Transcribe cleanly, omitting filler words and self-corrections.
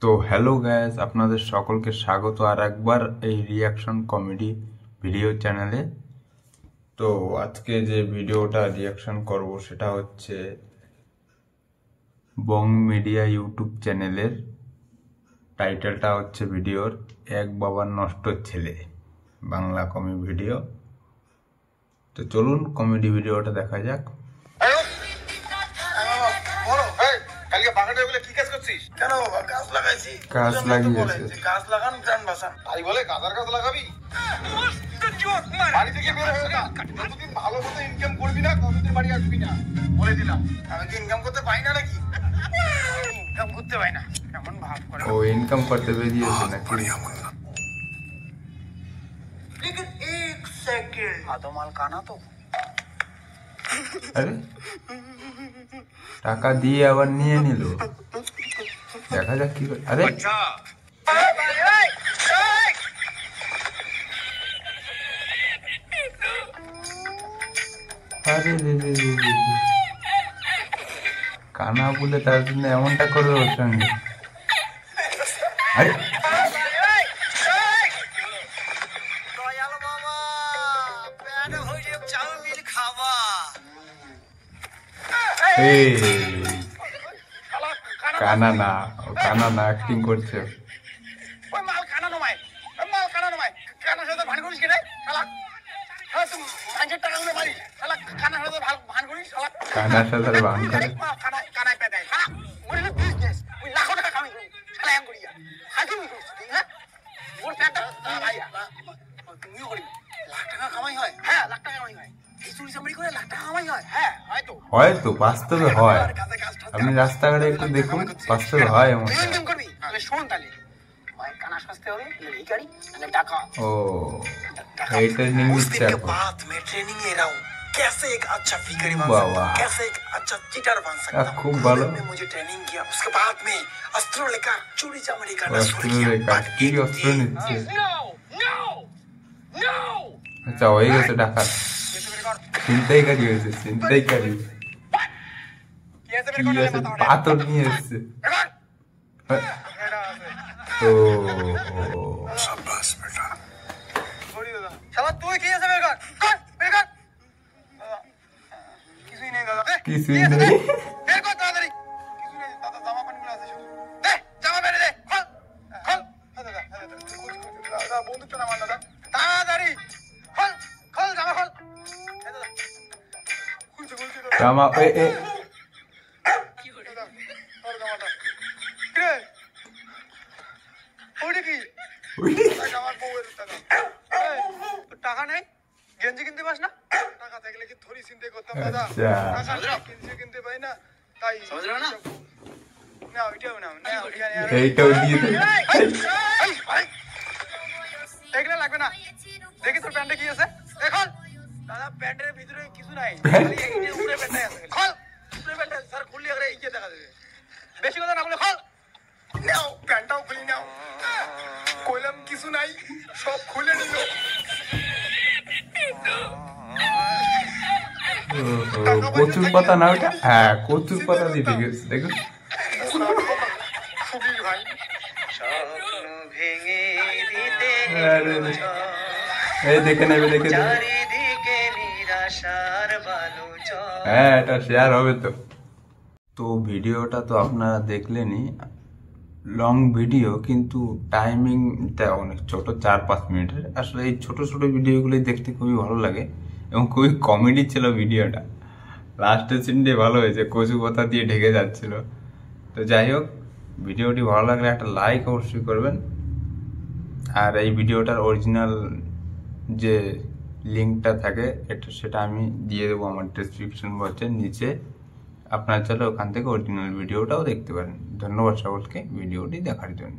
তো hello guys, আপনাদের সকলকে স্বাগত আর একবার এই রিয়াকশন কমেডি ভিডিও চ্যানেলে। তো আজকে যে ভিডিওটা রিয়াকশন করব সেটা হচ্ছে বং মিডিয়া ইউটিউব চ্যানেলের। টাইটেলটা হচ্ছে ভিডিওর এক বাবার নষ্ট ছেলে, বাংলা কমেডি ভিডিও। তো চলুন কমেডি ভিডিওটা দেখা যাক। গাছ লাগিয়েছে। গাছ লাগান প্রাণ বাঁচান। তাই বলে গাছের গাছ লাগাবি? বাড়ি থেকে বের হয়ে যা। যতদিন ভালো মতো ইনকাম করবি না ততদিন বাড়ি আসবি না, বলে দিলাম। আমি কি ইনকাম করতে পাই না নাকি? ইনকাম করতে পাই না, এমন ভাব করে। ও ইনকাম করতে বেরিয়েছে নাকি? लेकिन एक सेकंड आदो माल काना तो আরে টাকা দিয়ে আবার নিয়ে নিল। দেখা যাক কি করে। আরে আরে কানা বলে তার জন্য এমনটা করবে ওর সঙ্গে। আরে কানা না, কানা না, অ্যাক্টিং করছে। ওই মাল কানা নমাই, ওই মাল কানা নমাই। কানা সাথে ভান করিস কেন? শালা হ্যাঁ তুই 500 টাকা করে মারি। শালা কানা সাথে ভান করিস। শালা কানার সাথে ভান করে। কানা কানাই পেদাই। শালা ওরে বিজনেস ওই লাখ টাকা কামাই করি। শালা এম করিয়া হাজি মি করিস তুই। হ্যাঁ ওর পেটা ভাইয়া তুমিও করি। লাখ টাকা কামাই হয়? হ্যাঁ লাখ টাকা কামাই হয়। এই চুরি চামড়ি করে লাখ টাকা কামাই হয়? হ্যাঁ হয়তো। হয়তো বাস্তবে হয়। আপনি রাস্তাঘাটে একটু দেখুন, বাস্তবে হয় এমন। ইনকাম করবি তাহলে শোন, তাহলে ভাই কানা সস্তে হবে এই গাড়ি মানে টাকা। ও এই ট্রেনিং দিচ্ছে এখন। बाद में ट्रेनिंग ले रहा हूँ कैसे एक अच्छा फिगर बन वाह, सकता वाह। हूँ, कैसे एक अच्छा चीटर बन सकता हूँ। खूब ভালো। ने मुझे ट्रेनिंग किया, उसके बाद में अस्त्र लेकर चोरी चामड़ी करना शुरू অস্ত্র किया। রেখা কি অস্ত্র নিচ্ছে? আচ্ছা হয়ে গেছে ডাকাত, ছিনতাইকারী হয়েছে, ছিনতাইকারী। কি আছে? পাথর নিয়ে এসছে। তো शाबाश बेटा। छोड़ी दादा। शाला तू ही किया से बेर कर। কিছুই নেই দাদা। কিছুই নেই। বের কর তাড়াতাড়ি। কিছুই নেই দাদা, জামা প্যান্ট গুলো আছে শুধু। দে জামা প্যান্ট দে। খোল। খোল। দাদা দাদা বন্দুকটা নামান দাদা। তাড়াতাড়ি। খোল। খোল জামা খোল। দাদা। খুলছে দাদা। জামা কি হলো দাদা? খোল জামাটা। কে? ওইটা কি? আমার বউয়ের টাকা। তোর টাকা নেই? গেঞ্জি কিনতে পাস না? টাকা থাকলে কি থরি চিন্তা করতাম দাদা? টাকা কিনতে পাই না তাই। সমঝলো না? না ওইটাও না, না ওইটা নিয়ে এইটাও দিয়ে দে। এগুলো লাগবে না। দেখি তোর প্যান্টে কি আছে? খোল। দাদা প্যান্টের ভিতরে কিছু নাই, খালি এইটার উপরে প্যান্টটাই আছে। খোল। উপরে প্যান্টটা স্যার খুললে করে এই যে দেখা যাবে। বেশি কথা না বলে খোল। নাও প্যান্টটাও খুলি নাও। কইলাম কিছু নাই, সব খুলে নিল। কচুর পাতা না ওটা? হ্যাঁ কচুর পাতা দিতে গেছে, দেখুন। সুবীর ভাই স্বপ্ন ভেঙে দিতে এই দেখে নেবে, দেখে নেবে। চারিদিকে নিরাশার বালুচর। হ্যাঁ এটা শেয়ার হবে তো। তো ভিডিওটা তো আপনারা দেখলেনই, লং ভিডিও কিন্তু টাইমিংটা অনেক ছোট, 4-5 মিনিটের। আসলে এই ছোট ছোট ভিডিওগুলোই দেখতে খুবই ভালো লাগে এবং খুবই কমেডি ছিল ভিডিওটা। লাস্টের সিনটি ভালো হয়েছে, কচু পাতা দিয়ে ঢেকে যাচ্ছিল। তো যাই হোক, ভিডিওটি ভালো লাগলে একটা লাইক অবশ্যই করবেন। আর এই ভিডিওটার অরিজিনাল যে লিঙ্কটা থাকে সেটা আমি দিয়ে দেবো আমার ডেসক্রিপশন বক্সের নিচে। আপনারা চাইলে ওখান থেকে অরিজিনাল ভিডিওটাও দেখতে পারেন। ধন্যবাদ সকলকে ভিডিওটি দেখার জন্য।